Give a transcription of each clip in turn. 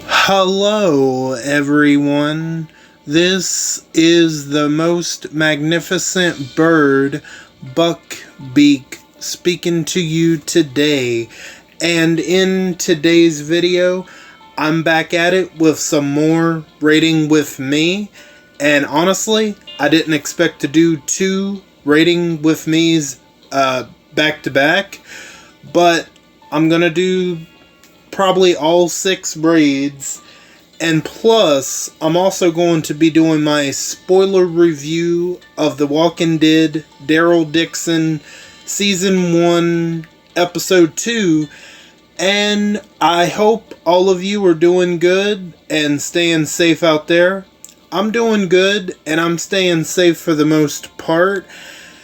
Hello, everyone. This is the most magnificent bird, Beak, speaking to you today. And in today's video, I'm back at it with some more Rating With Me. And honestly, I didn't expect to do two Rating With Me's back to back. But I'm gonna do probably all 6 braids, and plus I'm also going to be doing my spoiler review of The Walking Dead Daryl Dixon Season 1 Episode 2, and I hope all of you are doing good and staying safe out there. I'm doing good and I'm staying safe for the most part.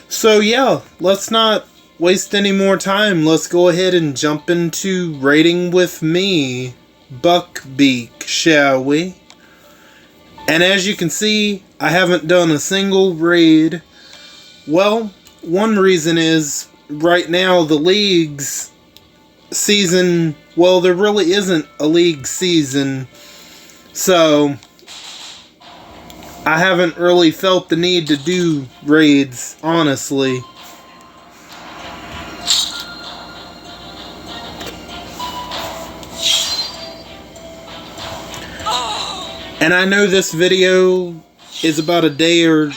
So yeah, let's not waste any more time. Let's go ahead and jump into Rating With Me, Beak, shall we? And as you can see, I haven't done a single raid. Well, one reason is right now the league's season, well, there really isn't a league season, so I haven't really felt the need to do raids, honestly. And I know this video is about a day or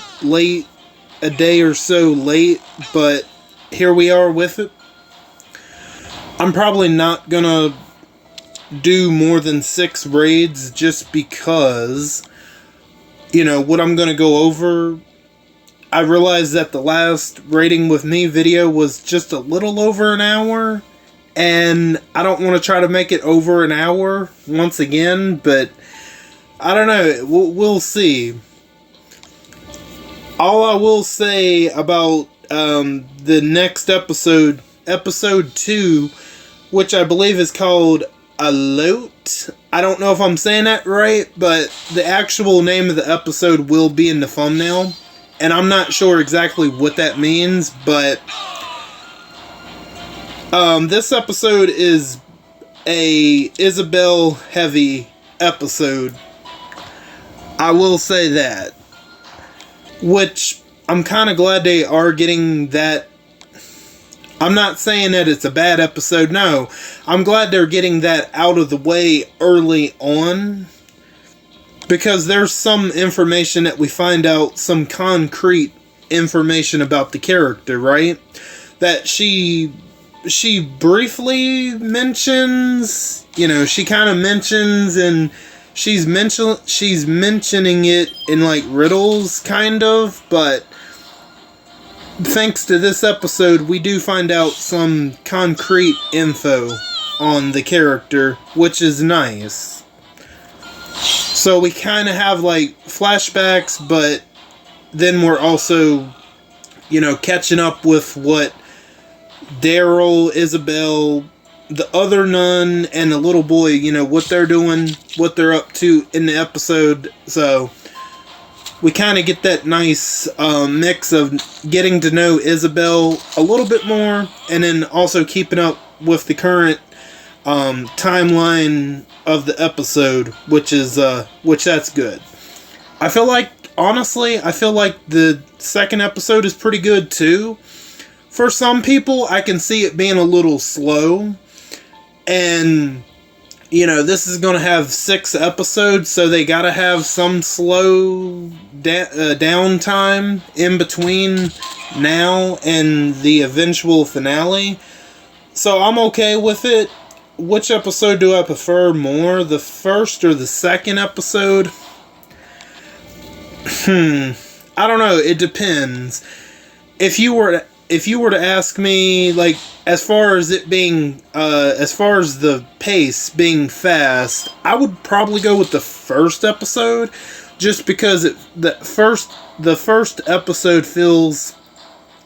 so late, but here we are with it. I'm probably not gonna do more than 6 raids just because, you know, what I'm gonna go over. I realized that the last Rating With Me video was just a little over an hour, and I don't want to try to make it over an hour once again, but I don't know. We'll see. All I will say about the next episode, episode 2, which I believe is called Alouette. I don't know if I'm saying that right, but the actual name of the episode will be in the thumbnail. And I'm not sure exactly what that means, but this episode is a Isabel heavy episode. I will say that. Which, I'm kind of glad they are getting that. I'm not saying that it's a bad episode, no. I'm glad they're getting that out of the way early on. Because there's some information that we find out, some concrete information about the character, right? That she briefly mentions, you know, she kind of mentions, and she's mentioning it in like riddles, kind of, but thanks to this episode, we do find out some concrete info on the character, which is nice. So we kind of have like flashbacks, but then we're also, you know, catching up with what Daryl, Isabel, the other nun, and the little boy, you know, what they're doing, what they're up to in the episode. So we kind of get that nice mix of getting to know Isabel a little bit more, and then also keeping up with the current timeline of the episode, which that's good. I feel like, honestly, the second episode is pretty good too. For some people, I can see it being a little slow. And, you know, this is going to have 6 episodes, so they got to have some slow downtime in between now and the eventual finale. So I'm okay with it. Which episode do I prefer more? The first or the second episode? I don't know. It depends. If you were to ask me, like, as far as it being, as far as the pace being fast, I would probably go with the first episode, just because the first episode feels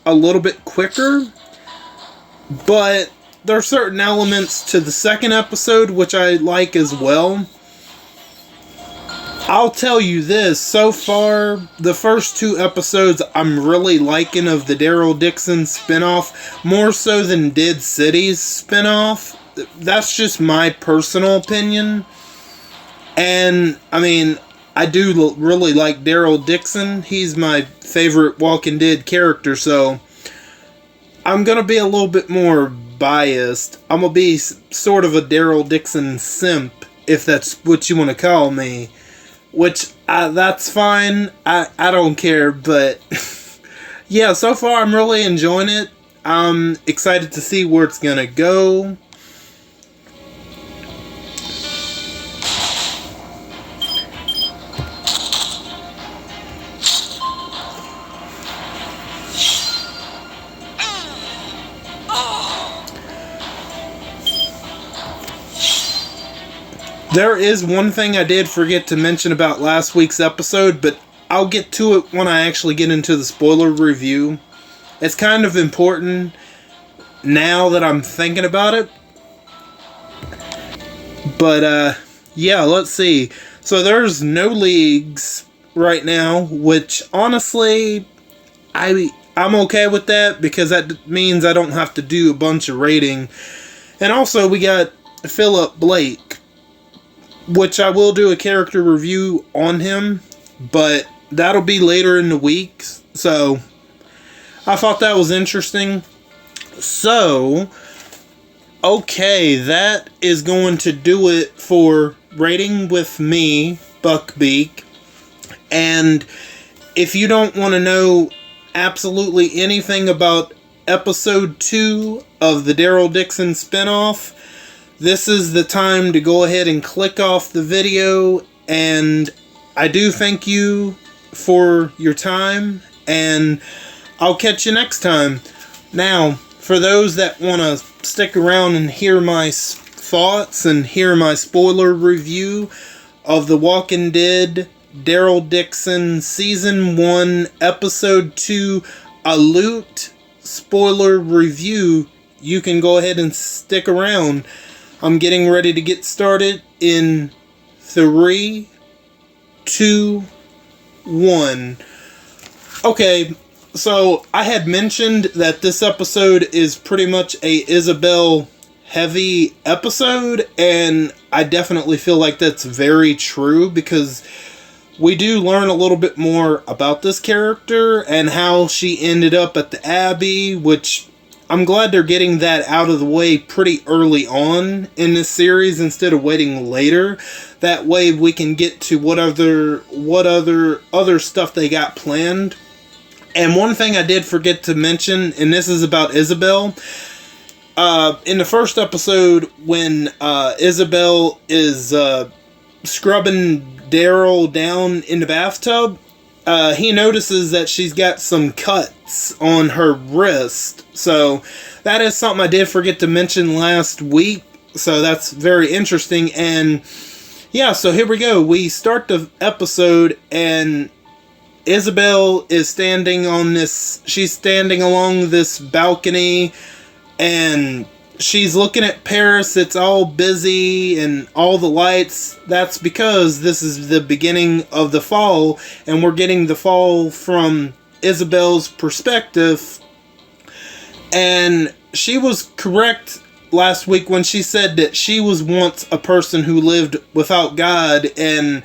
a little bit quicker, but there are certain elements to the second episode which I like as well. I'll tell you this, so far, the first 2 episodes I'm really liking of the Daryl Dixon spinoff, more so than Dead City's spinoff. That's just my personal opinion. And, I mean, I do really like Daryl Dixon. He's my favorite Walking Dead character, so I'm going to be a little bit more biased. I'm going to be sort of a Daryl Dixon simp, if that's what you want to call me. Which, that's fine. I don't care, but yeah, so far I'm really enjoying it. I'm excited to see where it's going to go. There is one thing I did forget to mention about last week's episode, but I'll get to it when I actually get into the spoiler review. It's kind of important now that I'm thinking about it. But, yeah, let's see. So there's no leagues right now, which honestly, I'm okay with that because that means I don't have to do a bunch of rating. And also we got Philip Blake, which I will do a character review on him, but that'll be later in the week. So I thought that was interesting. So, okay, that is going to do it for rating with me, Beak. And if you don't want to know absolutely anything about episode 2 of the Daryl Dixon spinoff, this is the time to go ahead and click off the video, and I do thank you for your time, and I'll catch you next time. Now, for those that want to stick around and hear my thoughts and hear my spoiler review of The Walking Dead, Daryl Dixon, Season 1, Episode 2, Alouette spoiler review, you can go ahead and stick around. I'm getting ready to get started in 3, 2, 1. Okay, so I had mentioned that this episode is pretty much a Isabel heavy episode, and I definitely feel like that's very true because we do learn a little bit more about this character and how she ended up at the Abbey, which I'm glad they're getting that out of the way pretty early on in this series instead of waiting later. That way we can get to what other stuff they got planned. And one thing I did forget to mention, and this is about Isabel. In the first episode, when Isabel is scrubbing Daryl down in the bathtub, he notices that she's got some cuts on her wrist. So that is something I did forget to mention last week. So that's very interesting. And yeah, so here we go. We start the episode and Isabel is standing on this, she's standing along this balcony and she's looking at Paris. It's all busy and all the lights. That's because this is the beginning of the fall and we're getting the fall from Isabel's perspective. And she was correct last week when she said that she was once a person who lived without God, and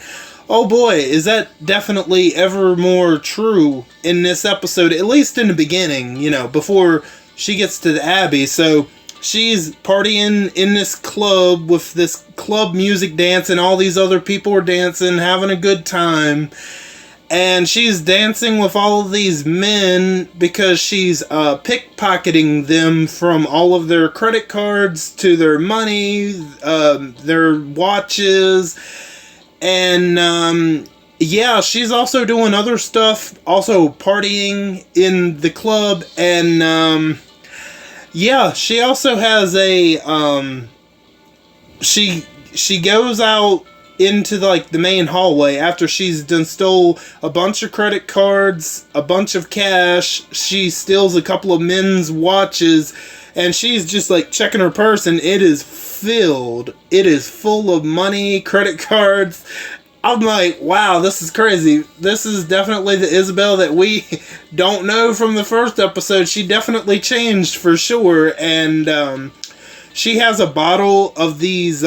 oh boy, is that definitely ever more true in this episode, at least in the beginning, you know, before she gets to the Abbey. So she's partying in this club with this club music dancing, all these other people are dancing, having a good time. And she's dancing with all of these men because she's pickpocketing them from all of their credit cards to their money, their watches. And yeah, she's also doing other stuff, also partying in the club. And yeah, she also has a she goes out into the main hallway after she's done stole a bunch of credit cards, a bunch of cash. She steals a couple of men's watches, and she's just checking her purse, and it is filled. It is full of money, credit cards. I'm like, wow, this is crazy. This is definitely the Isabel that we don't know from the first episode. She definitely changed for sure. And she has a bottle of these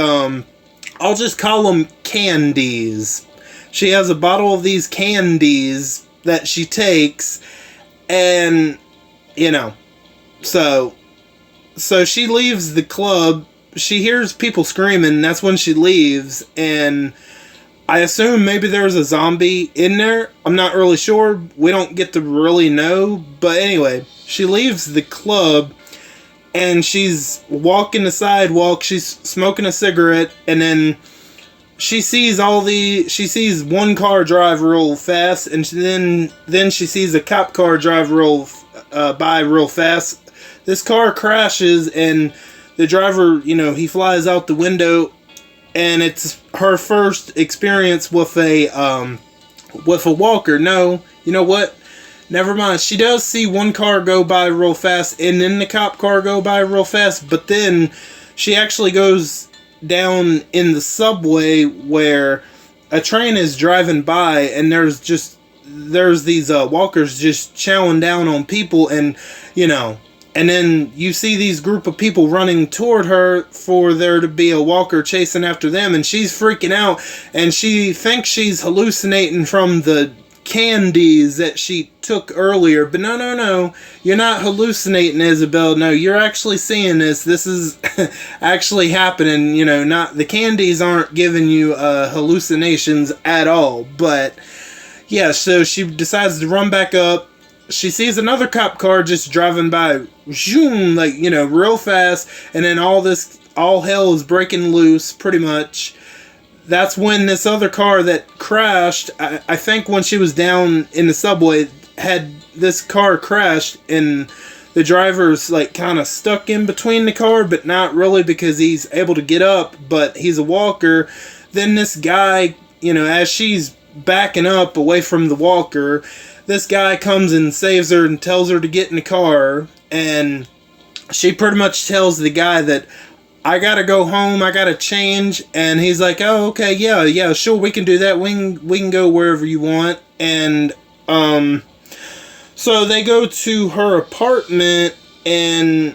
I'll just call them candies. She has a bottle of these candies that she takes, and, you know, so she leaves the club. She hears people screaming. That's when she leaves, and I assume maybe there's a zombie in there. I'm not really sure. We don't get to really know. But anyway, she leaves the club, and she's walking the sidewalk. She's smoking a cigarette, and then she sees one car drive real fast, and then she sees a cop car drive by real fast. This car crashes, and the driver, he flies out the window, and it's her first experience with a walker. No, you know what? Never mind. She does see one car go by real fast, and then the cop car go by real fast, but then she actually goes down in the subway where a train is driving by, and there's these walkers just chowing down on people, and and then you see these group of people running toward her for there to be a walker chasing after them, and she's freaking out, and she thinks she's hallucinating from the candies that she took earlier. But no, you're not hallucinating, Isabel. No, you're actually seeing this. This is actually happening. Not the candies aren't giving you hallucinations at all. But yeah, so she decides to run back up. She sees another cop car just driving by, zoom, real fast, and then all hell is breaking loose, pretty much. That's when this other car that crashed, I think when she was down in the subway, had this car crashed, and the driver's kind of stuck in between the car, but not really, because he's able to get up, but he's a walker. Then this guy, as she's backing up away from the walker, this guy comes and saves her and tells her to get in the car, and she pretty much tells the guy that, I gotta go home, I gotta change, and he's like, oh, okay, yeah, sure, we can do that, we can go wherever you want. And so they go to her apartment, and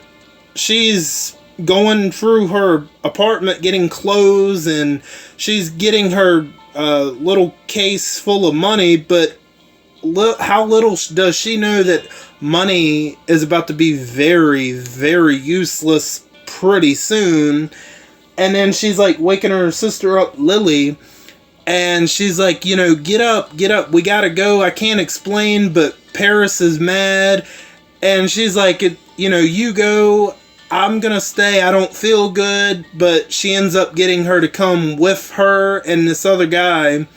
she's going through her apartment getting clothes, and she's getting her little case full of money, but how little does she know that money is about to be very, very useless pretty soon. And then she's waking her sister up, Lily, and she's like, get up, we gotta go, I can't explain, but Paris is mad. And she's like, you go, I'm gonna stay, I don't feel good. But she ends up getting her to come with her and this other guy,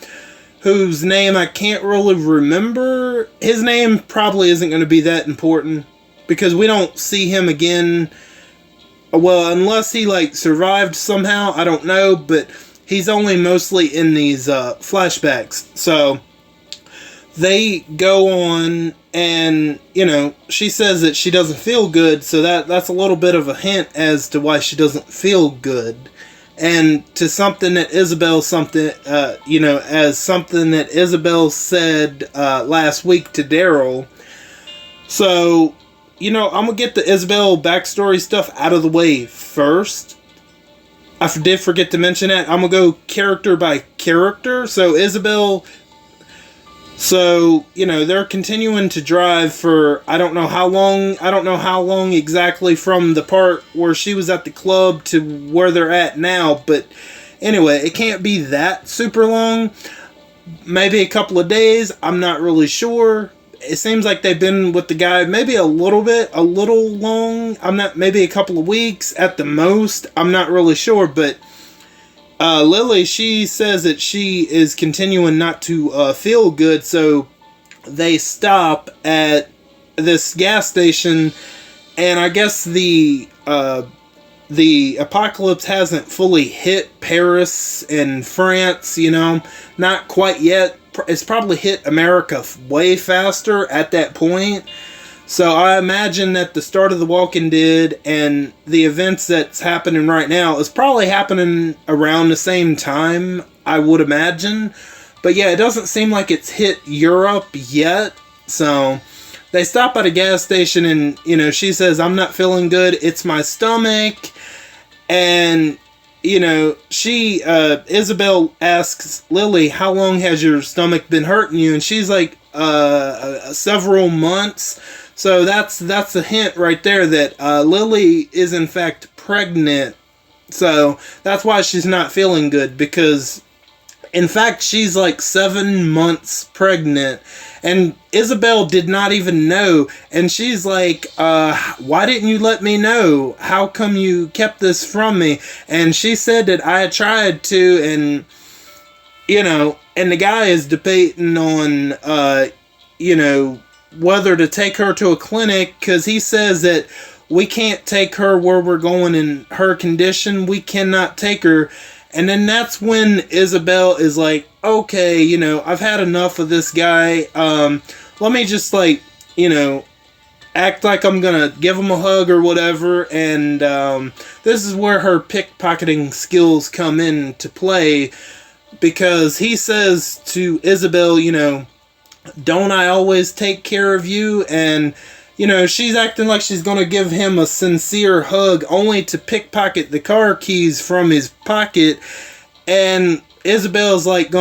whose name I can't really remember. His name probably isn't going to be that important, because we don't see him again. Well, unless he survived somehow, I don't know, but he's only mostly in these flashbacks. So they go on, and she says that she doesn't feel good, so that's a little bit of a hint as to why she doesn't feel good. And to something that Isabel as something that Isabel said last week to Daryl. So, I'm going to get the Isabel backstory stuff out of the way first. I did forget to mention that. I'm going to go character by character. So, Isabel... So, they're continuing to drive for, I don't know how long exactly from the part where she was at the club to where they're at now, but anyway, it can't be that super long. Maybe a couple of days, I'm not really sure. It seems like they've been with the guy maybe a little long. Maybe a couple of weeks at the most. I'm not really sure, but Lily, she says that she is continuing not to feel good, so they stop at this gas station, and I guess the apocalypse hasn't fully hit Paris and France, not quite yet. It's probably hit America way faster at that point. So I imagine that the start of The Walking Dead and the events that's happening right now is probably happening around the same time, I would imagine. But yeah, it doesn't seem like it's hit Europe yet. So they stop at a gas station, and, she says, I'm not feeling good, it's my stomach. And, Isabel asks Lily, how long has your stomach been hurting you? And she's like, several months. So that's a hint right there that Lily is in fact pregnant. So that's why she's not feeling good, because in fact she's like 7 months pregnant, and Isabel did not even know. And she's like, why didn't you let me know? How come you kept this from me? And she said that I tried to, and and the guy is debating on whether to take her to a clinic, because he says that we can't take her where we're going in her condition. We cannot take her. And then that's when Isabel is like, okay, I've had enough of this guy. Let me just act like I'm gonna give him a hug or whatever. And this is where her pickpocketing skills come into play, because he says to Isabel, don't I always take care of you? And she's acting like she's going to give him a sincere hug, only to pickpocket the car keys from his pocket. And Isabel's like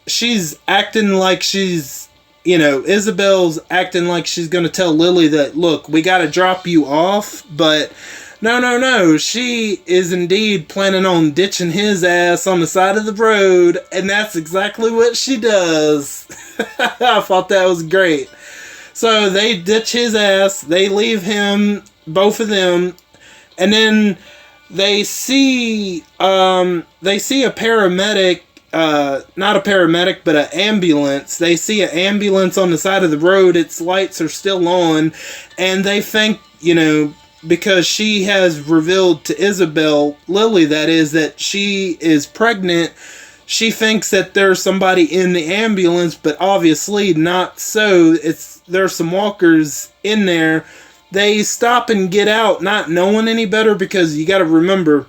she's acting like she's, Isabel's acting like she's going to tell Lily that, look, we got to drop you off. But no. She is indeed planning on ditching his ass on the side of the road. And that's exactly what she does. I thought that was great. So they ditch his ass, they leave him, both of them, and then they see a paramedic, not a paramedic, but an ambulance. They see an ambulance on the side of the road, its lights are still on, and they think, because she has revealed to Isabel, Lily that is, that she is pregnant. She thinks that there's somebody in the ambulance, but obviously not so. There's some walkers in there. They stop and get out, not knowing any better, because you got to remember,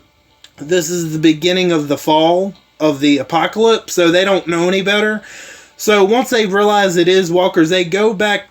this is the beginning of the fall of the apocalypse, so they don't know any better. So once they realize it is walkers, they go back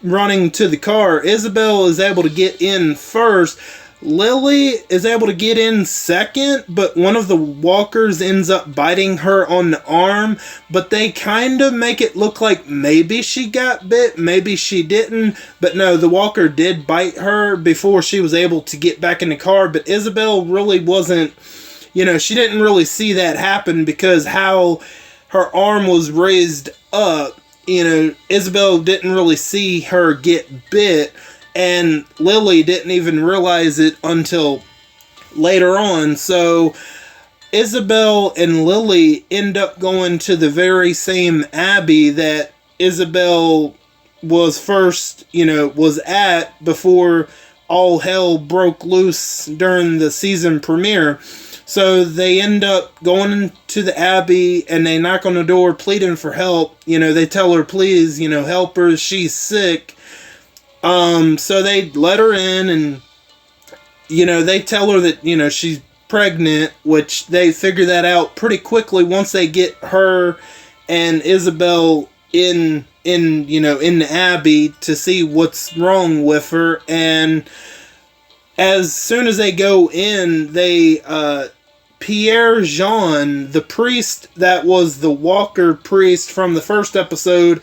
running to the car. Isabel is able to get in first. Lily is able to get in second, but one of the walkers ends up biting her on the arm, but they kind of make it look like maybe she got bit, maybe she didn't, but no, the walker did bite her before she was able to get back in the car. But Isabel really wasn't, she didn't really see that happen, because how her arm was raised up, Isabel didn't really see her get bit. And Lily didn't even realize it until later on. So Isabel and Lily end up going to the very same abbey that Isabel was first, was at before all hell broke loose during the season premiere. So they end up going to the abbey, and they knock on the door pleading for help. They tell her, please, help her, she's sick. So they let her in, and, they tell her that, she's pregnant, which they figure that out pretty quickly once they get her and Isabel in the abbey to see what's wrong with her. And as soon as they go in, Pierre Jean, the priest that was the Walker priest from the first episode,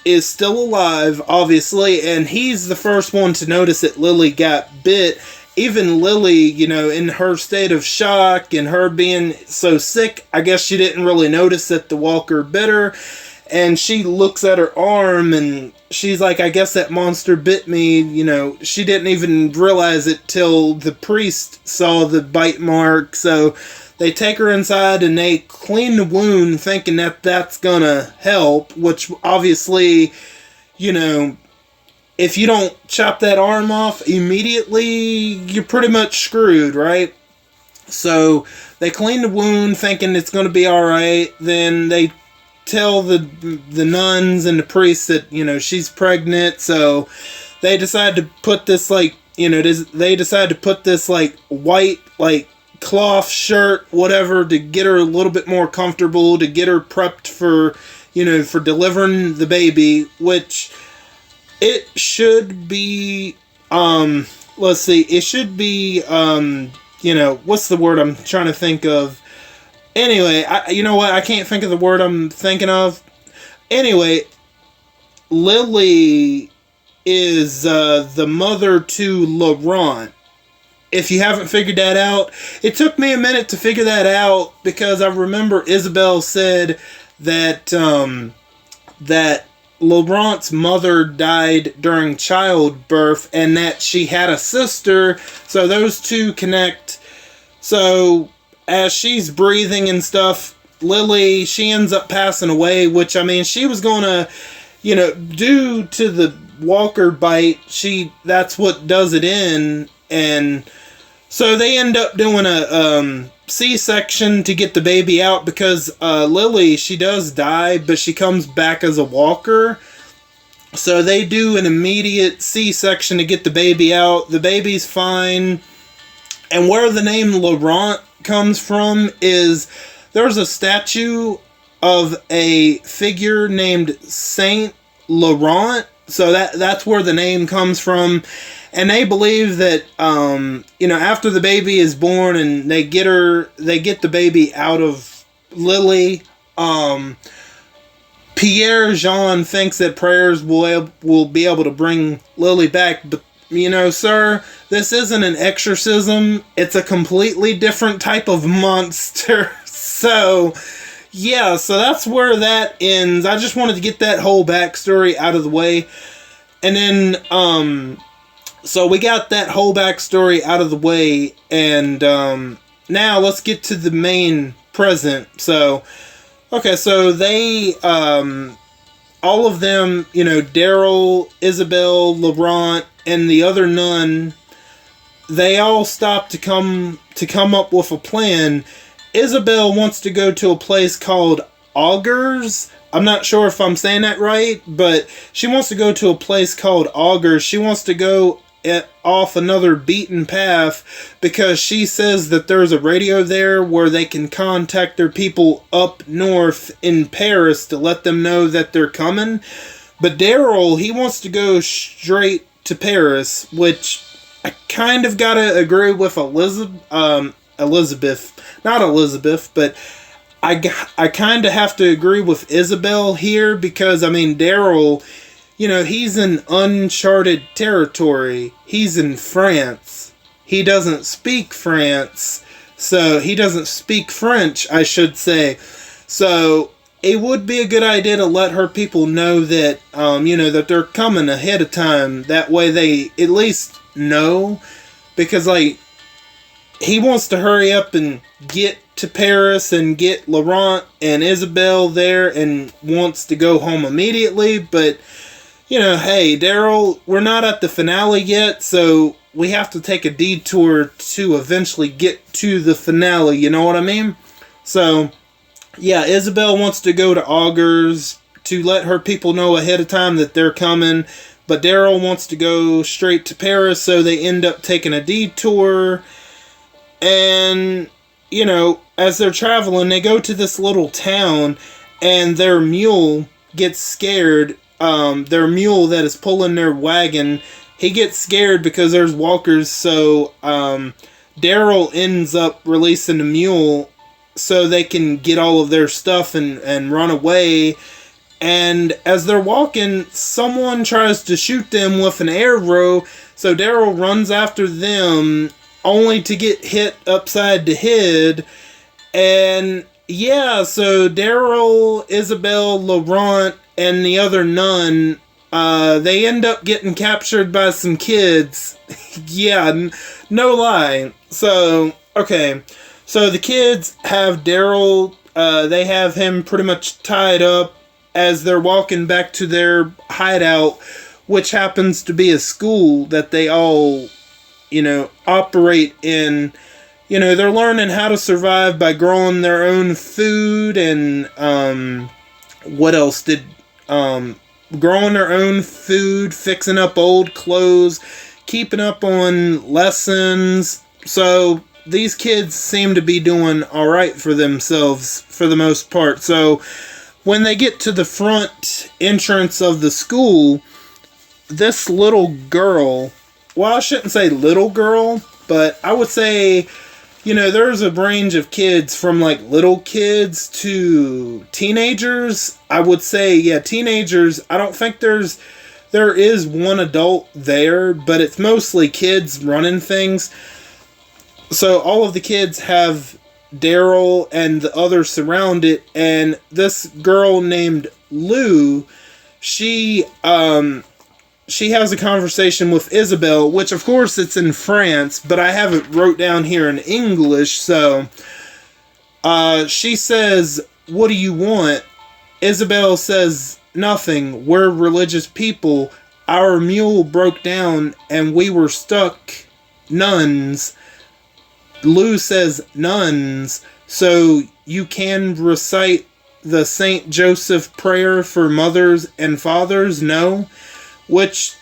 is still alive, obviously, and he's the first one to notice that Lily got bit. Even Lily, in her state of shock and her being so sick, I guess she didn't really notice that the walker bit her. And she looks at her arm, and she's like, I guess that monster bit me. She didn't even realize it till the priest saw the bite mark. So they take her inside and they clean the wound, thinking that that's gonna help, which obviously, if you don't chop that arm off immediately, you're pretty much screwed, right? So they clean the wound, thinking it's gonna be alright. Then they tell the nuns and the priests that, she's pregnant. So they decide to put this, white, cloth shirt, whatever, to get her a little bit more comfortable, to get her prepped for, for delivering the baby, which it should be, it should be, what's the word I'm trying to think of? Anyway, you know what? I can't think of the word I'm thinking of. Anyway, Lily is the mother to Laurent. If you haven't figured that out, it took me a minute to figure that out because I remember Isabel said that that Laurent's mother died during childbirth and that she had a sister, so those two connect. So as she's breathing and stuff, Lily, she ends up passing away, which, I mean, she was gonna, due to the walker bite, that's what does it in, and so they end up doing a C-section to get the baby out because Lily, she does die, but she comes back as a walker. So they do an immediate C-section to get the baby out. The baby's fine. And where the name Laurent comes from is there's a statue of a figure named Saint Laurent. So that's where the name comes from. And they believe that, after the baby is born and they get the baby out of Lily, Pierre Jean thinks that prayers will be able to bring Lily back. But, sir, this isn't an exorcism. It's a completely different type of monster. So, yeah, so that's where that ends. I just wanted to get that whole backstory out of the way. And then, so we got that whole backstory out of the way, and now let's get to the main present. So, okay, so they, all of them, Daryl, Isabel, Laurent, and the other nun, they all stop to come up with a plan. Isabel wants to go to a place called Augers. I'm not sure if I'm saying that right, but she wants to go to a place called Augers. She wants to go off another beaten path because she says that there's a radio there where they can contact their people up north in Paris to let them know that they're coming. But Daryl, he wants to go straight to Paris, which I kind of gotta agree with Elizabeth, not Elizabeth, but I kind of have to agree with Isabel here because, I mean, Daryl, he's in uncharted territory. He's in France. He doesn't speak France. So, he doesn't speak French, I should say. So, it would be a good idea to let her people know that, that they're coming ahead of time. That way they at least know. Because, he wants to hurry up and get to Paris and get Laurent and Isabel there and wants to go home immediately. But, hey, Daryl, we're not at the finale yet, so we have to take a detour to eventually get to the finale, you know what I mean? So, yeah, Isabel wants to go to Augers to let her people know ahead of time that they're coming, but Daryl wants to go straight to Paris, so they end up taking a detour, and, as they're traveling, they go to this little town, and their mule gets scared. Their mule that is pulling their wagon, he gets scared because there's walkers, so Daryl ends up releasing the mule so they can get all of their stuff and run away. And as they're walking, someone tries to shoot them with an arrow, so Daryl runs after them only to get hit upside the head. And yeah, so Daryl, Isabel, Laurent, and the other nun, they end up getting captured by some kids. Yeah, no lie. So, okay. So the kids have Daryl, they have him pretty much tied up as they're walking back to their hideout, which happens to be a school that they all, operate in. They're learning how to survive by growing their own food and, what else did, growing their own food, fixing up old clothes, keeping up on lessons. So these kids seem to be doing alright for themselves for the most part. So when they get to the front entrance of the school, this little girl, well, I shouldn't say little girl, but I would say there's a range of kids from like little kids to teenagers. I would say, yeah, teenagers. I don't think there is one adult there, but it's mostly kids running things. So all of the kids have Daryl and the others surround it, and this girl named Lou, she has a conversation with Isabel, which of course it's in France, but I have it wrote down here in English. So she says, "What do you want?" Isabel says, "Nothing. We're religious people. Our mule broke down and we were stuck. Nuns." Lou says, "Nuns. So you can recite the Saint Joseph prayer for mothers and fathers?" "No." Which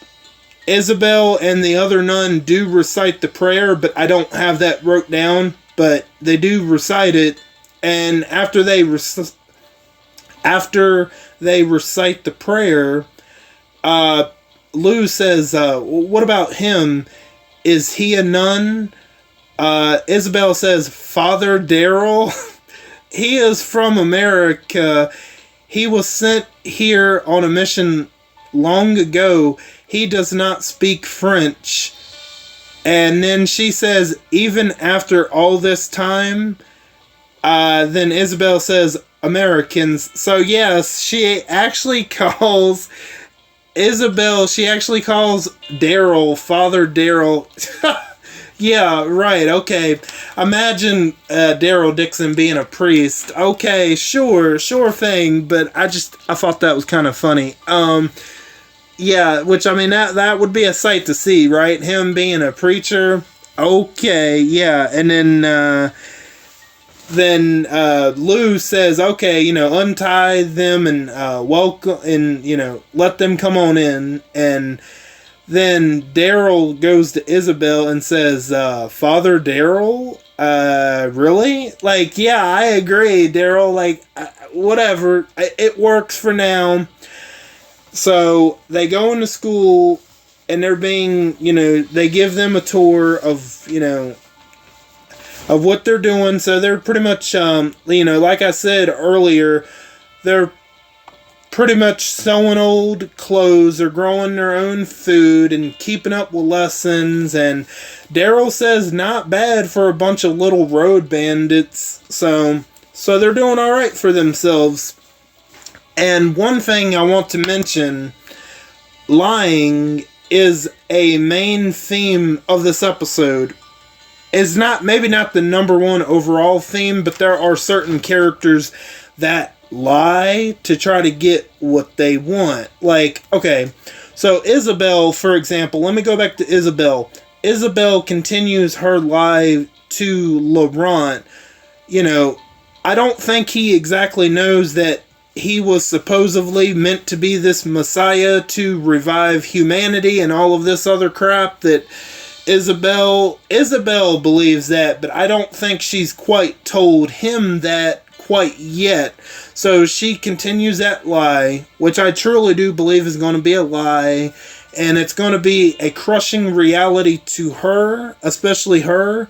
Isabel and the other nun do recite the prayer, but I don't have that wrote down. But they do recite it, and after they recite the prayer, Lou says, "What about him? Is he a nun?" Isabel says, "Father Daryl. He is from America. He was sent here on a mission long ago. He does not speak French." And then she says, "Even after all this time?" Then Isabel says, "Americans." So yes, she actually calls Daryl Father Daryl. Yeah, right, okay. Imagine Daryl Dixon being a priest. Okay, sure thing, but I thought that was kind of funny. Yeah, which, I mean, that would be a sight to see, right? Him being a preacher. Okay, yeah. And then Lou says, "Okay, untie them and welcome, and let them come on in." And then Daryl goes to Isabel and says, "Father Daryl? Really? Like, yeah, I agree, Daryl. Like, whatever. It works for now." So they go into school, and they're being, they give them a tour of, of what they're doing. So they're pretty much, like I said earlier, they're pretty much sewing old clothes. They're growing their own food and keeping up with lessons. And Daryl says, not bad for a bunch of little road bandits. So they're doing all right for themselves. And one thing I want to mention, lying is a main theme of this episode. Is maybe not the number one overall theme, but there are certain characters that lie to try to get what they want. Like, okay, so Isabel, for example, let me go back to Isabel. Isabel continues her lie to Laurent. I don't think he exactly knows that he was supposedly meant to be this messiah to revive humanity and all of this other crap that Isabel believes that, but I don't think she's quite told him that quite yet. So she continues that lie, which I truly do believe is going to be a lie, and it's going to be a crushing reality to her, especially her.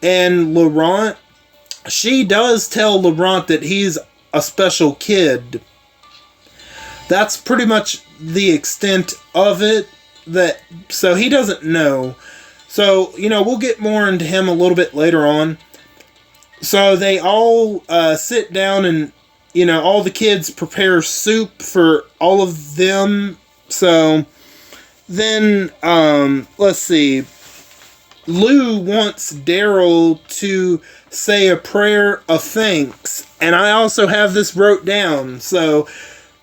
And Laurent, she does tell Laurent that he's a special kid. That's pretty much the extent of it. So he doesn't know. So, we'll get more into him a little bit later on. So they all sit down and, all the kids prepare soup for all of them. So then, let's see. Lou wants Daryl to say a prayer of thanks. And I also have this wrote down. So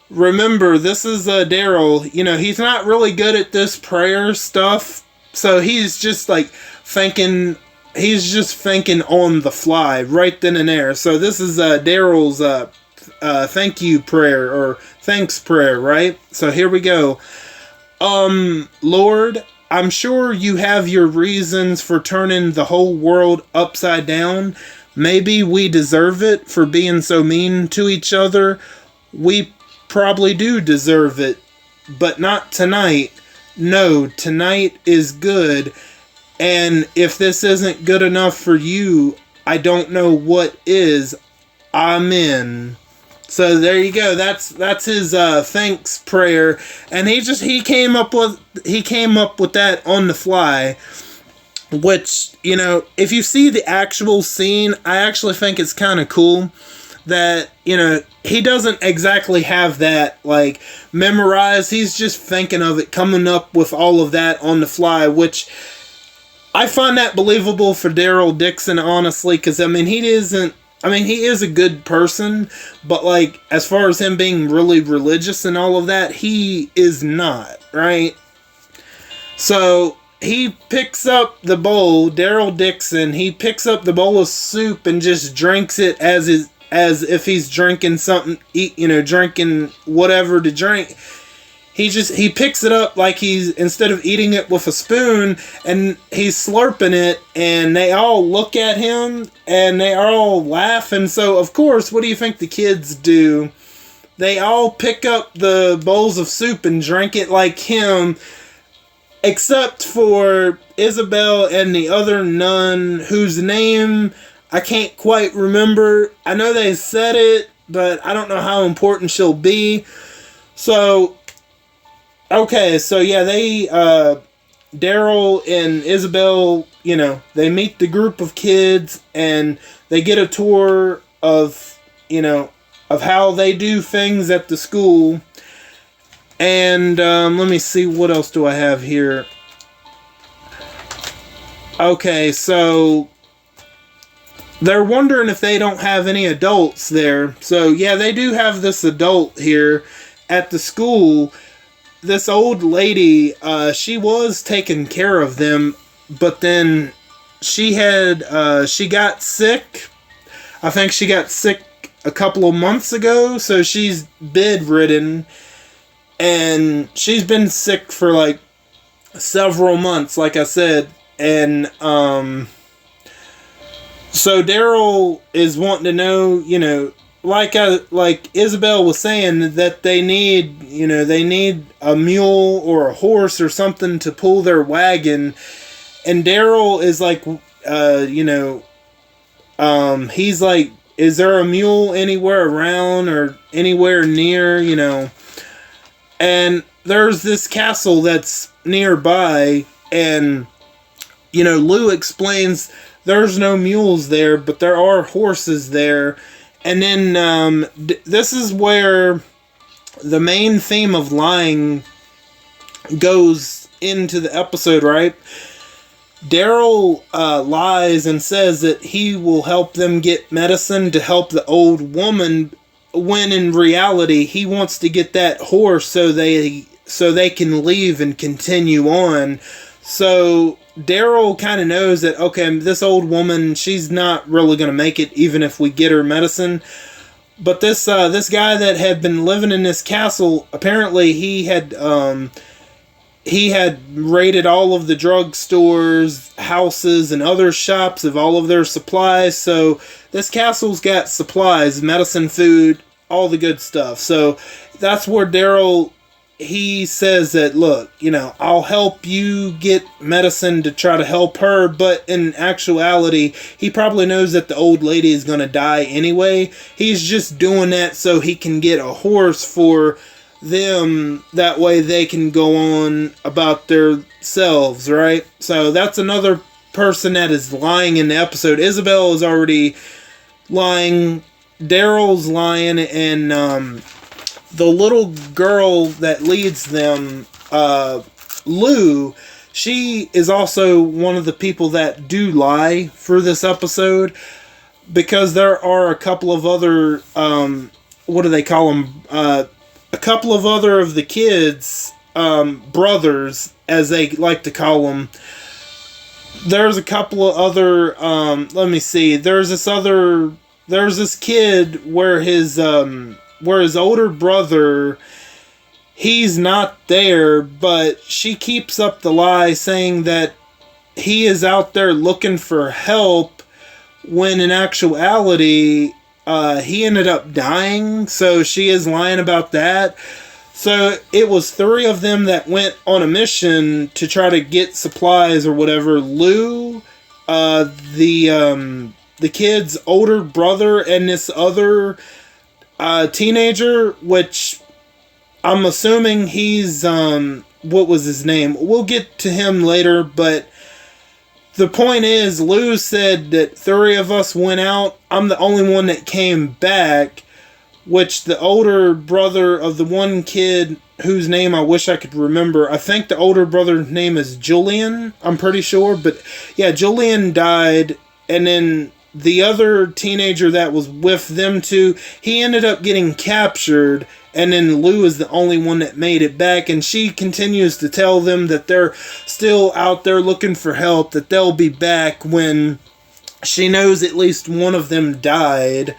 remember, this is Daryl. He's not really good at this prayer stuff. So he's just like thinking on the fly right then and there. So this is Daryl's thank you prayer or thanks prayer, right? So here we go. Lord, I'm sure you have your reasons for turning the whole world upside down. Maybe we deserve it for being so mean to each other. We probably do deserve it, but not tonight. No, tonight is good. And if this isn't good enough for you, I don't know what is. I'm in. So there you go. That's his thanks prayer, and he came up with that on the fly. Which, you know, if you see the actual scene, I actually think it's kind of cool that, you know, he doesn't exactly have that like memorized. He's just thinking of it, coming up with all of that on the fly, which I find that believable for Daryl Dixon, honestly, because I mean he is a good person, but like as far as him being really religious and all of that, he is not, right? So he picks up the bowl, Daryl Dixon, he picks up the bowl of soup and just drinks it as if he's drinking something, drinking whatever to drink. He picks it up like instead of eating it with a spoon, and he's slurping it, and they all look at him, and they all laugh, and so, of course, what do you think the kids do? They all pick up the bowls of soup and drink it like him, except for Isabel and the other nun, whose name I can't quite remember. I know they said it, but I don't know how important she'll be. So, okay, so yeah, Daryl and Isabel, you know, they meet the group of kids, and they get a tour of, you know, of how they do things at the school. And let me see, what else do I have here? Okay, so they're wondering if they don't have any adults there. So yeah, they do have this adult here at the school. This old lady, she was taking care of them, but then she got sick. I think she got sick a couple of months ago, so she's bedridden. And she's been sick for like several months, like I said. And so Daryl is wanting to know, you know, like Isabel was saying, that they need a mule or a horse or something to pull their wagon. And Daryl is like, he's like, is there a mule anywhere around or anywhere near, you know? And there's this castle that's nearby, and, you know, Lou explains there's no mules there, but there are horses there. And then this is where the main theme of lying goes into the episode, right? Daryl lies and says that he will help them get medicine to help the old woman, when in reality he wants to get that horse so they can leave and continue on. So Daryl kind of knows that, okay, this old woman, she's not really going to make it even if we get her medicine. But this guy that had been living in this castle, apparently he had raided all of the drugstores, houses, and other shops of all of their supplies. So this castle's got supplies, medicine, food, all the good stuff. So that's where Daryl, he says that, look, you know, I'll help you get medicine to try to help her, but in actuality, he probably knows that the old lady is going to die anyway. He's just doing that so he can get a horse for them, that way they can go on about their selves, right? So that's another person that is lying in the episode. Isabel is already lying, Daryl's lying, and the little girl that leads them, Lou, she is also one of the people that do lie for this episode, because there are a couple of other, what do they call them, a couple of other of the kids, brothers, as they like to call them. There's a couple of other, let me see, there's this kid where his older brother, he's not there, but she keeps up the lie saying that he is out there looking for help, when in actuality, he ended up dying, so she is lying about that. So it was three of them that went on a mission to try to get supplies or whatever. Lou, the kid's older brother, and this other teenager, which I'm assuming he's what was his name? We'll get to him later, but the point is, Lou said that three of us went out. I'm the only one that came back, which the older brother of the one kid whose name I wish I could remember. I think the older brother's name is Julian. I'm pretty sure, but yeah, Julian died, and then the other teenager that was with them two, he ended up getting captured, and then Lou is the only one that made it back, and she continues to tell them that they're still out there looking for help, that they'll be back when she knows at least one of them died.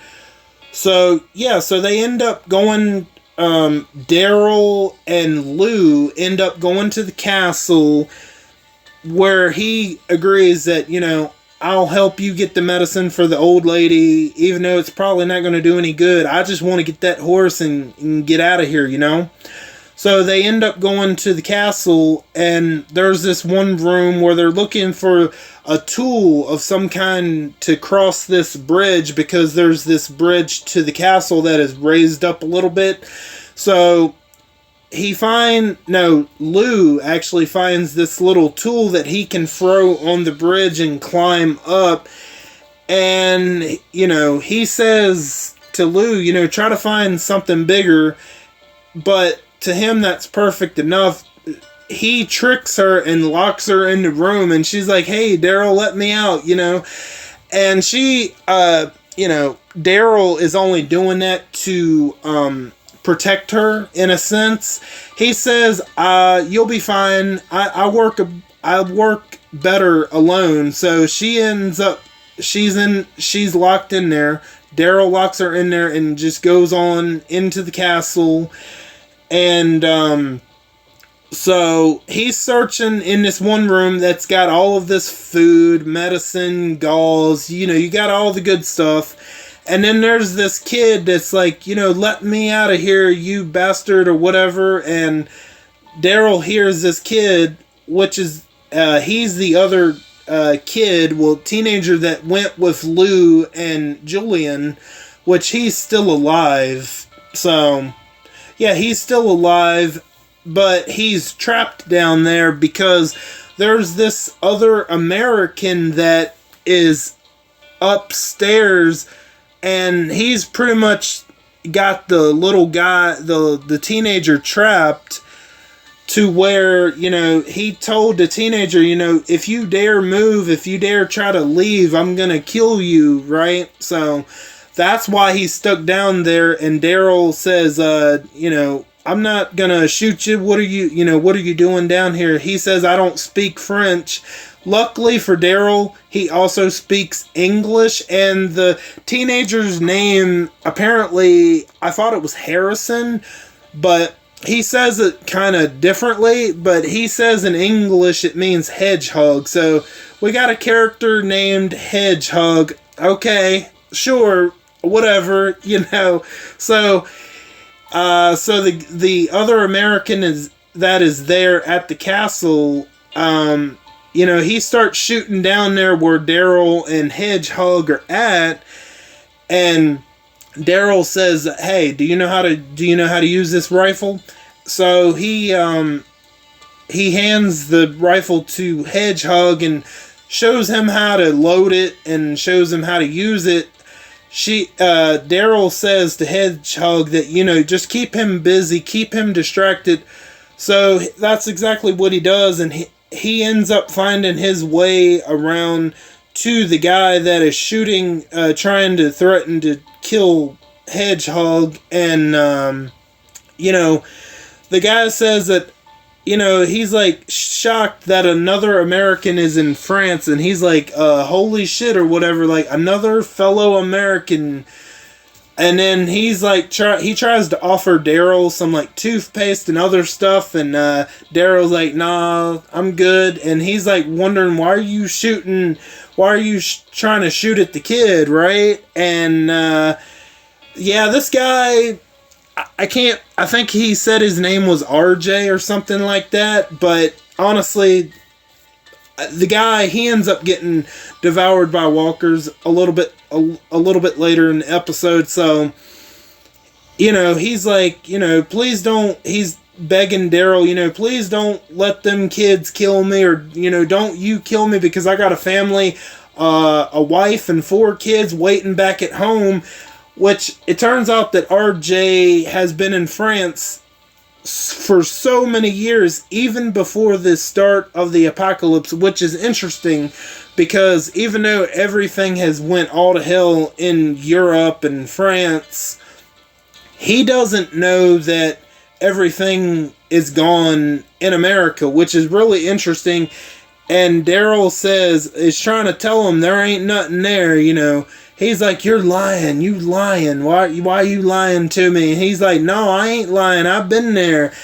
So, yeah, so they end up going, Daryl and Lou end up going to the castle where he agrees that, you know, I'll help you get the medicine for the old lady, even though it's probably not going to do any good. I just want to get that horse and get out of here, you know? So they end up going to the castle, and there's this one room where they're looking for a tool of some kind to cross this bridge, because there's this bridge to the castle that is raised up a little bit. So Lou actually finds this little tool that he can throw on the bridge and climb up. And, you know, he says to Lou, you know, try to find something bigger. But to him, that's perfect enough. He tricks her and locks her in the room. And she's like, hey, Daryl, let me out, you know. And she, you know, Daryl is only doing that to protect her, in a sense. He says, you'll be fine. I work better alone. So she ends up, she's locked in there. Daryl locks her in there and just goes on into the castle. And so he's searching in this one room that's got all of this food, medicine, gauze, you know, you got all the good stuff. And then there's this kid that's like, you know, let me out of here, you bastard, or whatever. And Daryl hears this kid, which is, he's the other kid, well, teenager that went with Lou and Julian, which he's still alive. So, yeah, he's still alive, but he's trapped down there because there's this other American that is upstairs. And he's pretty much got the little guy, the teenager trapped to where, you know, he told the teenager, you know, if you dare move, if you dare try to leave, I'm going to kill you, right? So that's why he's stuck down there. And Daryl says, you know, I'm not going to shoot you. What are you doing down here? He says, I don't speak French. Luckily for Daryl, he also speaks English, and the teenager's name, apparently, I thought it was Harrison, but he says it kind of differently, but he says in English it means hedgehog, so we got a character named Hedgehog. Okay, sure, whatever, you know. So the other American is there at the castle. You know, he starts shooting down there where Daryl and Hedgehog are at, and Daryl says, "Hey, do you know how to use this rifle?" So he hands the rifle to Hedgehog and shows him how to load it and shows him how to use it. Daryl says to Hedgehog that, you know, just keep him busy, keep him distracted. So that's exactly what he does, and he ends up finding his way around to the guy that is shooting, trying to threaten to kill Hedgehog. And, you know, the guy says that, you know, he's like shocked that another American is in France, and he's like, holy shit, or whatever, like another fellow American. And then he's like, he tries to offer Daryl some like toothpaste and other stuff, and Daryl's like, nah, I'm good. And he's like wondering, why are you trying to shoot at the kid, right? And yeah, this guy, I think he said his name was RJ or something like that, but honestly, the guy, he ends up getting devoured by walkers a little bit later in the episode. So, he's like, please don't, he's begging Daryl, please don't let them kids kill me, or, don't you kill me, because I got a family, a wife and 4 kids waiting back at home. Which it turns out that RJ has been in France for so many years, even before the start of the apocalypse, which is interesting because even though everything has went all to hell in Europe and France, he doesn't know that everything is gone in America, which is really interesting. And Daryl is trying to tell him there ain't nothing there, He's like, you're lying. You lying. Why are you lying to me? And he's like, no, I ain't lying. I've been there.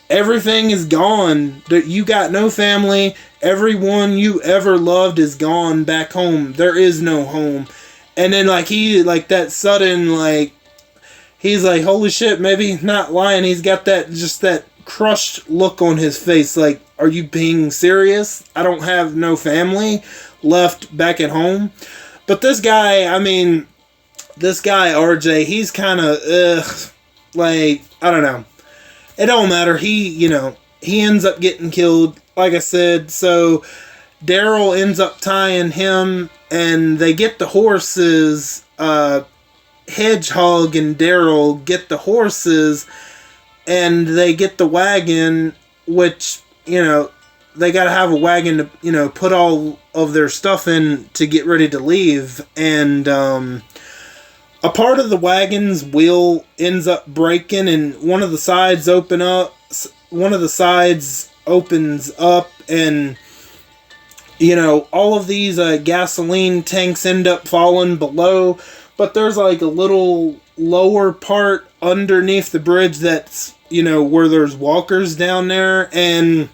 Everything is gone. You got no family. Everyone you ever loved is gone back home. There is no home. And then that sudden, he's like, holy shit, maybe he's not lying. He's got that crushed look on his face. Like, are you being serious? I don't have no family left back at home. But this guy, RJ, he's kind of, I don't know. It don't matter. He ends up getting killed, like I said. So Daryl ends up tying him, and they get the horses. Hedgehog and Daryl get the horses, and they get the wagon, which, they got to have a wagon to, put all of their stuff in to get ready to leave. And a part of the wagon's wheel ends up breaking, and one of the sides opens up, and, all of these gasoline tanks end up falling below. But there's a little lower part underneath the bridge that's, where there's walkers down there, and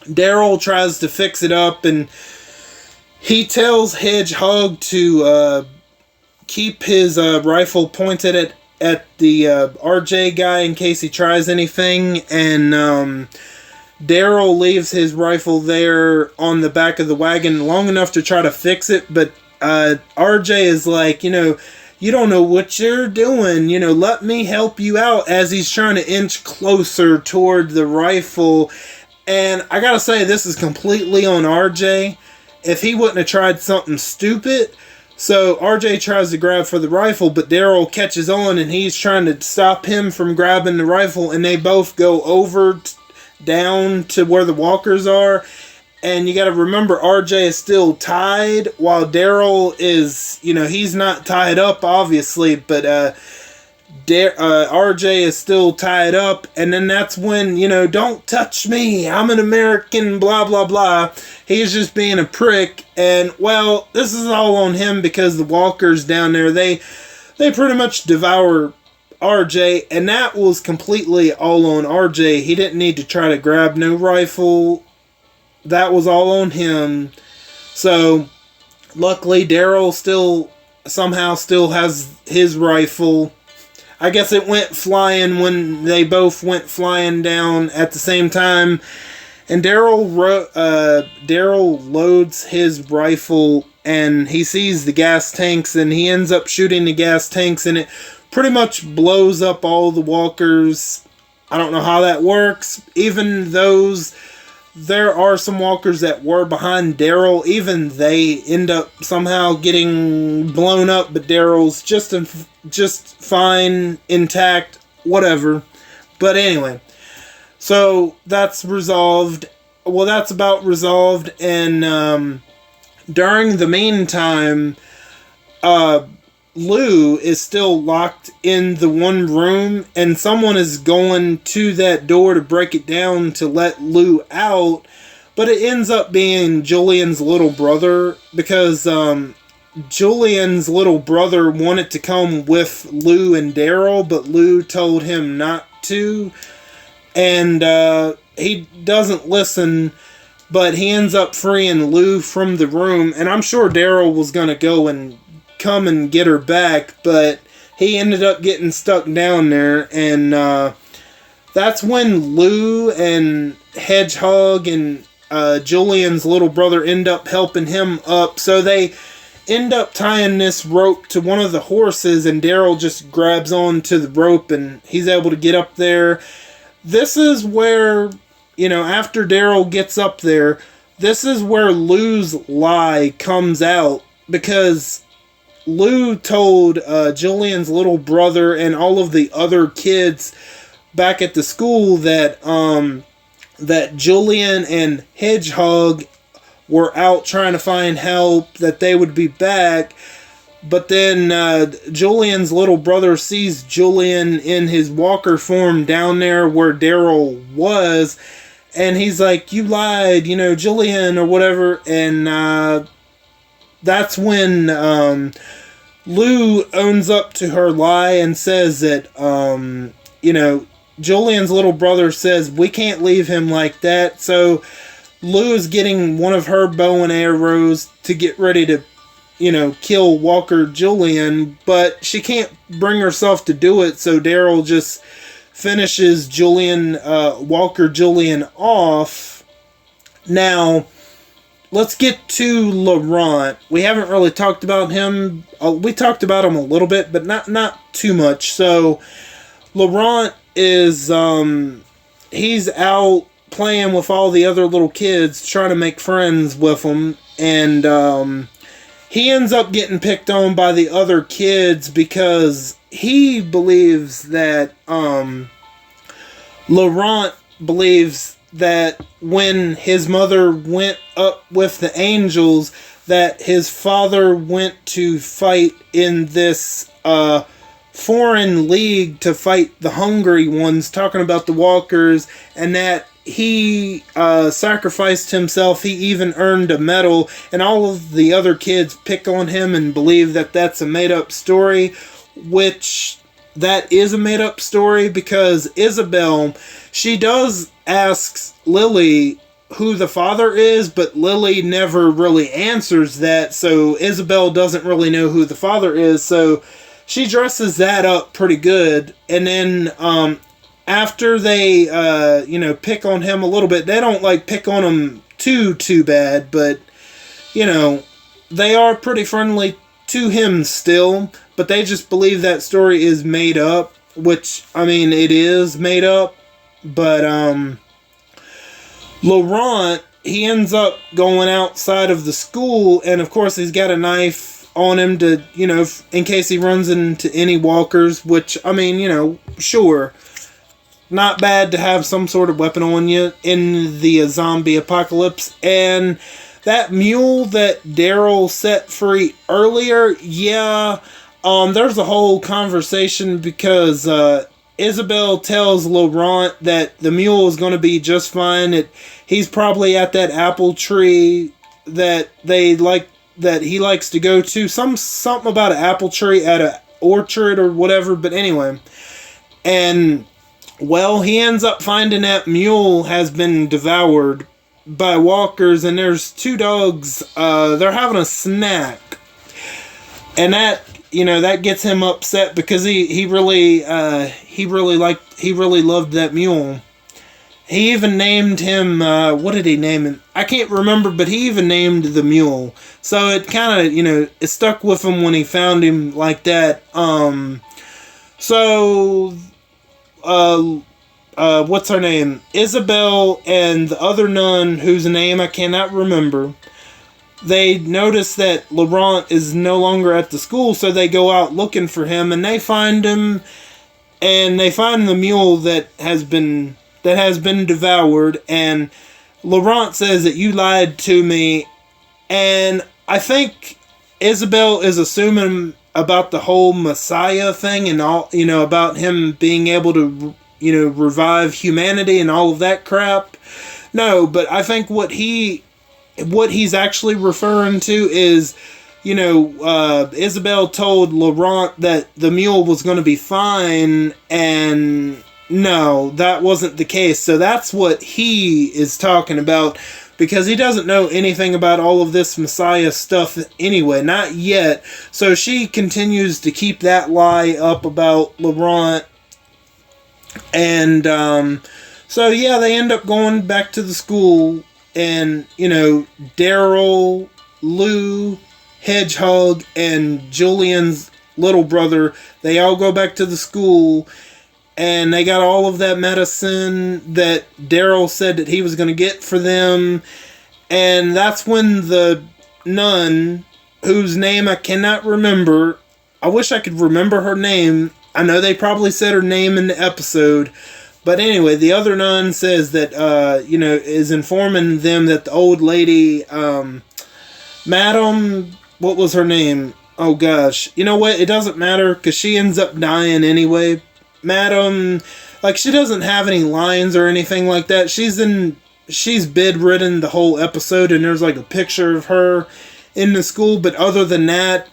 Daryl tries to fix it up, and he tells Hedgehog to keep his rifle pointed at the RJ guy in case he tries anything, and Daryl leaves his rifle there on the back of the wagon long enough to try to fix it, but RJ is like, you don't know what you're doing, let me help you out, as he's trying to inch closer toward the rifle. And I gotta say, this is completely on RJ. If he wouldn't have tried something stupid. So RJ tries to grab for the rifle, but Daryl catches on, and he's trying to stop him from grabbing the rifle, and they both go down to where the walkers are. And you gotta remember, RJ is still tied, while Daryl is, he's not tied up, obviously, but RJ is still tied up, and then that's when, don't touch me, I'm an American, blah, blah, blah. He's just being a prick, and, well, this is all on him because the walkers down there, they pretty much devour RJ, and that was completely all on RJ. He didn't need to try to grab no rifle. That was all on him. So, luckily, Daryl somehow still has his rifle. I guess it went flying when they both went flying down at the same time. And Daryl loads his rifle, and he sees the gas tanks, and he ends up shooting the gas tanks, and it pretty much blows up all the walkers. I don't know how that works. Even there are some walkers that were behind Daryl. Even they end up somehow getting blown up, but Daryl's just fine, intact, whatever. But anyway, so that's resolved. Well, that's about resolved, and during the meantime, Lou is still locked in the one room, and someone is going to that door to break it down to let Lou out, but it ends up being Julian's little brother, because Julian's little brother wanted to come with Lou and Daryl, but Lou told him not to, and he doesn't listen, but he ends up freeing Lou from the room, and I'm sure Daryl was going to go and come and get her back, but he ended up getting stuck down there, and that's when Lou and Hedgehog and Julian's little brother end up helping him up. So they end up tying this rope to one of the horses, and Daryl just grabs on to the rope, and he's able to get up there. This is where, after Daryl gets up there, this is where Lou's lie comes out, because Lou told Julian's little brother and all of the other kids back at the school that that Julian and Hedgehog were out trying to find help, that they would be back. But then Julian's little brother sees Julian in his walker form down there where Daryl was, and he's like, "You lied, Julian," or whatever. And that's when Lou owns up to her lie and says that, Julian's little brother says, "We can't leave him like that." So Lou is getting one of her bow and arrows to get ready to, kill Walker Julian, but she can't bring herself to do it, so Daryl just finishes Walker Julian off. Now, let's get to Laurent. We haven't really talked about him. We talked about him a little bit, but not too much. So, Laurent is, he's out playing with all the other little kids, trying to make friends with them, and he ends up getting picked on by the other kids because he believes that Laurent believes that when his mother went up with the angels, that his father went to fight in this foreign league to fight the hungry ones, talking about the walkers, and that he sacrificed himself. He even earned a medal, and all of the other kids pick on him and believe that that's a made-up story, which that is a made-up story, because Isabel, she does ask Lily who the father is, but Lily never really answers that, so Isabel doesn't really know who the father is, so she dresses that up pretty good. And then after they pick on him a little bit, they don't pick on him too bad, but they are pretty friendly to him still, but they just believe that story is made up, which it is made up. But Laurent, he ends up going outside of the school, and of course he's got a knife on him to, in case he runs into any walkers, which, sure, not bad to have some sort of weapon on you in the zombie apocalypse. And that mule that Daryl set free earlier, there's a whole conversation because Isabel tells Laurent that the mule is going to be just fine. He's probably at that apple tree that that he likes to go to. Something about an apple tree at an orchard or whatever, but anyway. And, well, he ends up finding that mule has been devoured by walkers, and there's two dogs, they're having a snack. And that, that gets him upset because he really loved that mule. He even named him, what did he name him? I can't remember, but he even named the mule. So it kind of, it stuck with him when he found him like that. What's her name? Isabel and the other nun, whose name I cannot remember, they notice that Laurent is no longer at the school, so they go out looking for him, and they find him, and they find the mule that has been devoured, and Laurent says that you lied to me, and I think Isabel is assuming about the whole Messiah thing and all, about him being able to, revive humanity and all of that crap. No, but I think what he's actually referring to is, Isabel told Laurent that the mule was going to be fine, and no, that wasn't the case. So that's what he is talking about, because he doesn't know anything about all of this Messiah stuff anyway, not yet. So she continues to keep that lie up about Laurent. And so yeah, they end up going back to the school, and Daryl, Lou, Hedgehog, and Julian's little brother, they all go back to the school, and they got all of that medicine that Daryl said that he was going to get for them. And that's when the nun, whose name I cannot remember, I wish I could remember her name. I know they probably said her name in the episode. But anyway, the other nun says that, is informing them that the old lady, Madam, what was her name? Oh gosh. You know what? It doesn't matter, because she ends up dying anyway. Madam, like, she doesn't have any lines or anything like that. She's bedridden the whole episode, and there's like a picture of her in the school. But other than that,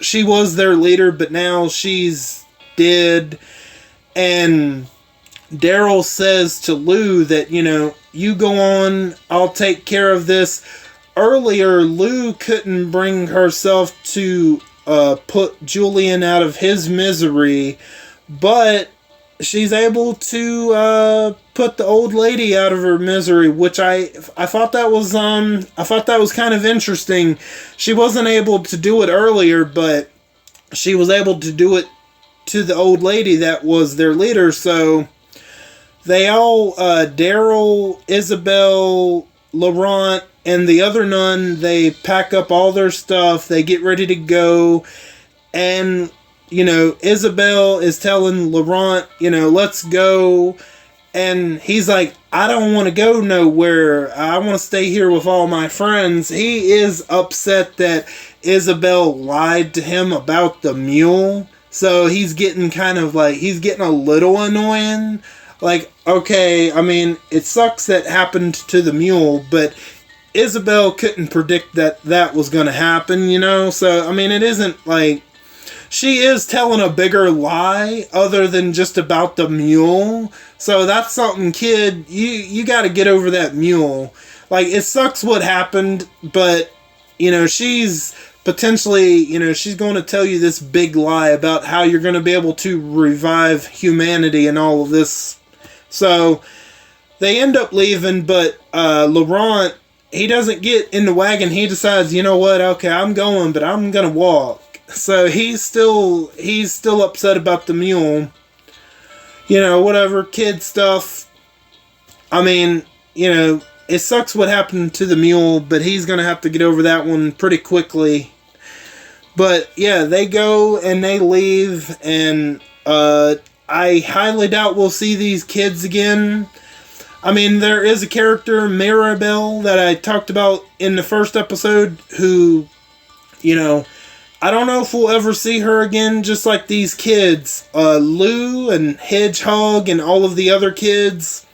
she was their leader, but now she's dead. And Daryl says to Lou that, you go on, I'll take care of this. Earlier, Lou couldn't bring herself to put Julian out of his misery, but she's able to put the old lady out of her misery, which I thought that was kind of interesting. She wasn't able to do it earlier, but she was able to do it to the old lady that was their leader. So they all, Daryl, Isabel, Laurent, and the other nun, they pack up all their stuff, they get ready to go, and Isabel is telling Laurent, let's go. And he's like, I don't want to go nowhere. I want to stay here with all my friends. He is upset that Isabel lied to him about the mule. So he's getting he's getting a little annoying. Like, okay, I mean, it sucks that happened to the mule, but Isabel couldn't predict that was going to happen, So, I mean, it isn't like... She is telling a bigger lie other than just about the mule. So that's something, kid, you got to get over that mule. Like, it sucks what happened, but, she's potentially, she's going to tell you this big lie about how you're going to be able to revive humanity and all of this. So they end up leaving, but Laurent, he doesn't get in the wagon. He decides, you know what, okay, I'm going, but I'm going to walk. So he's still upset about the mule. Whatever, kid stuff. I mean, it sucks what happened to the mule, but he's going to have to get over that one pretty quickly. But yeah, they go and they leave, and I highly doubt we'll see these kids again. I mean, there is a character, Maribel, that I talked about in the first episode, who, I don't know if we'll ever see her again, just like these kids. Lou and Hedgehog and all of the other kids.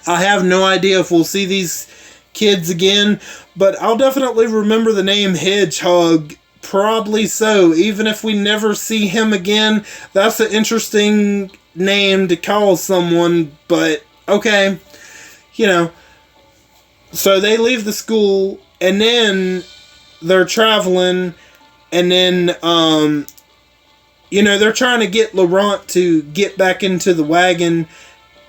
I have no idea if we'll see these kids again, but I'll definitely remember the name Hedgehog. Probably so. Even if we never see him again, that's an interesting name to call someone, but okay. So they leave the school, and then they're traveling. And then, they're trying to get Laurent to get back into the wagon.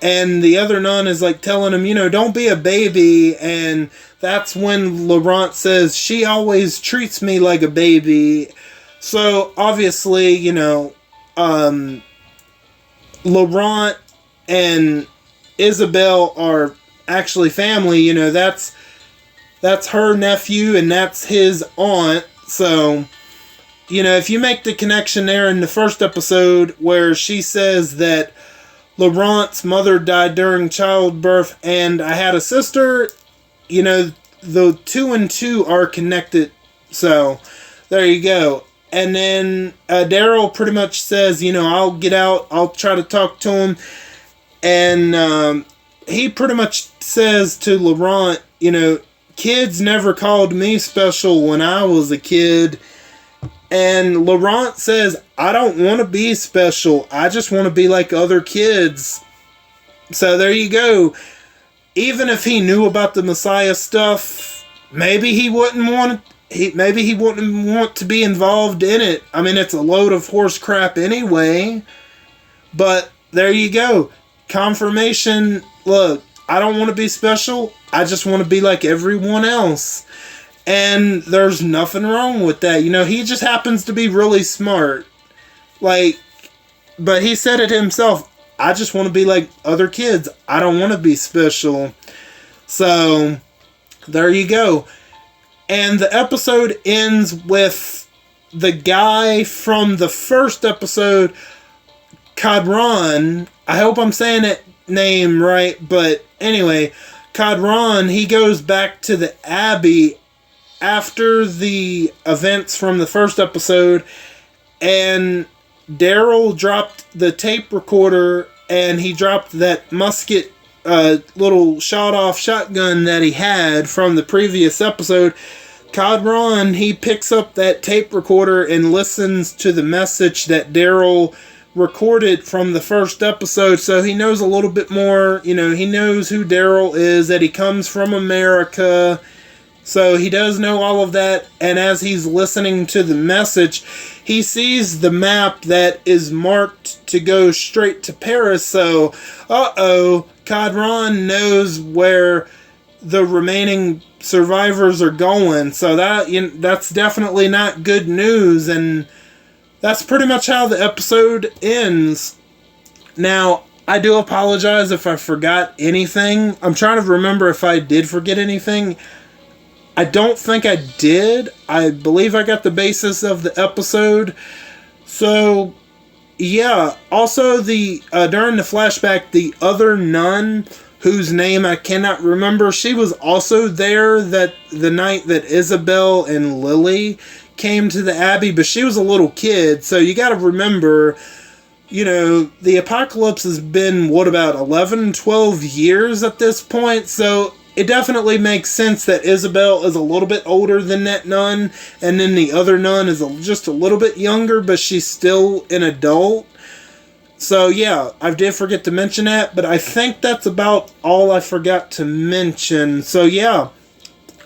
And the other nun is like telling him, don't be a baby. And that's when Laurent says, she always treats me like a baby. So obviously, Laurent and Isabel are actually family. That's her nephew and that's his aunt. So... if you make the connection there in the first episode where she says that Laurent's mother died during childbirth and I had a sister, the 2 and 2 are connected. So, there you go. And then Daryl pretty much says, I'll get out, I'll try to talk to him. And he pretty much says to Laurent, kids never called me special when I was a kid. And Laurent says, I don't want to be special. I just want to be like other kids. So there you go. Even if he knew about the Messiah stuff, maybe he wouldn't want to be involved in it. I mean, it's a load of horse crap anyway. But there you go. Confirmation. Look, I don't want to be special. I just want to be like everyone else. And there's nothing wrong with that. You know, he just happens to be really smart. Like, but he said it himself. I just want to be like other kids. I don't want to be special. So, there you go. And the episode ends with the guy from the first episode, Kadron. I hope I'm saying that name right. But anyway, Kadron, he goes back to the Abbey after the events from the first episode, and Daryl dropped the tape recorder, and he dropped that musket, little shot-off shotgun that he had from the previous episode. Kadron, he picks up that tape recorder and listens to the message that Daryl recorded from the first episode, so he knows a little bit more. You know, he knows who Daryl is, that he comes from America. So he does know all of that, and as he's listening to the message, he sees the map that is marked to go straight to Paris. So, Kadron knows where the remaining survivors are going. So that's definitely not good news, and that's pretty much how the episode ends. Now, I do apologize if I forgot anything. I'm trying to remember if I did forget anything. I don't think I did. I believe I got the basis of the episode. So, yeah. Also, during the flashback, the other nun, whose name I cannot remember, she was also there that the night that Isabel and Lily came to the Abbey, but she was a little kid. So you got to remember, you know, the apocalypse has been, about 11, 12 years at this point. So it definitely makes sense that Isabel is a little bit older than that nun, and then the other nun is just a little bit younger, but she's still an adult. So yeah, I did forget to mention that, but I think that's about all I forgot to mention. So yeah,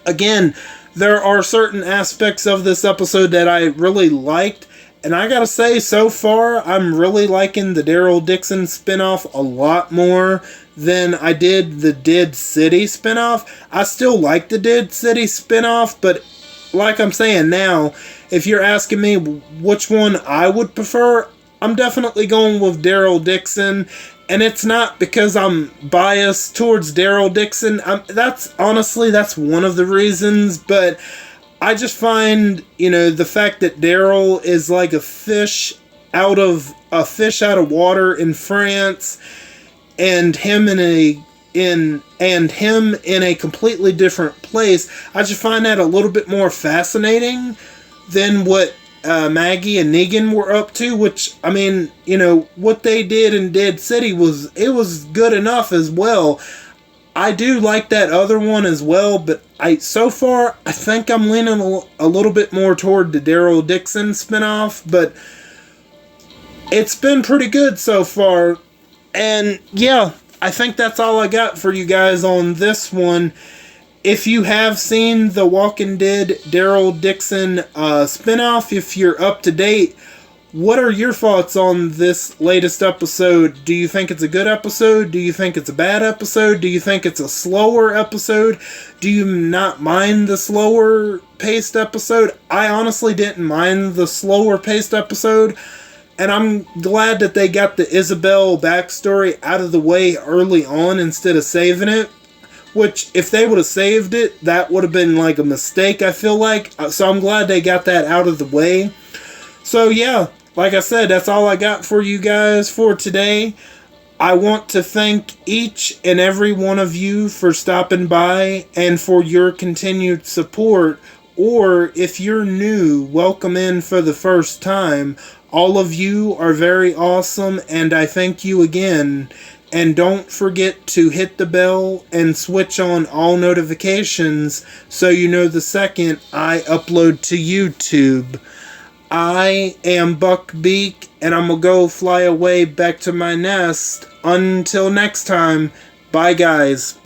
again, there are certain aspects of this episode that I really liked, and I gotta say, so far, I'm really liking the Daryl Dixon spinoff a lot more than I did the Dead City spinoff. I still like the Dead City spinoff, but like I'm saying now, if you're asking me which one I would prefer, I'm definitely going with Daryl Dixon. And it's not because I'm biased towards Daryl Dixon. That's one of the reasons, but I just find, you know, the fact that Daryl is like a fish out of water in France, and him in a completely different place, I just find that a little bit more fascinating than what Maggie and Negan were up to, which, I mean, you know, what they did in Dead City was good enough as well. I do like that other one as well, but so far, I think I'm leaning a little bit more toward the Daryl Dixon spinoff, but it's been pretty good so far. And yeah, I think that's all I got for you guys on this one. If you have seen the Walking Dead Daryl Dixon spinoff, if you're up to date, what are your thoughts on this latest episode? Do you think it's a good episode? Do you think it's a bad episode? Do you think it's a slower episode? Do you not mind the slower paced episode? I honestly didn't mind the slower paced episode. And I'm glad that they got the Isabel backstory out of the way early on instead of saving it. Which, if they would have saved it, that would have been like a mistake, I feel like. So I'm glad they got that out of the way. So yeah, like I said, that's all I got for you guys for today. I want to thank each and every one of you for stopping by and for your continued support. Or if you're new, welcome in for the first time. All of you are very awesome, and I thank you again. And don't forget to hit the bell and switch on all notifications so you know the second I upload to YouTube. I am Beak, and I'm gonna go fly away back to my nest. Until next time, bye guys.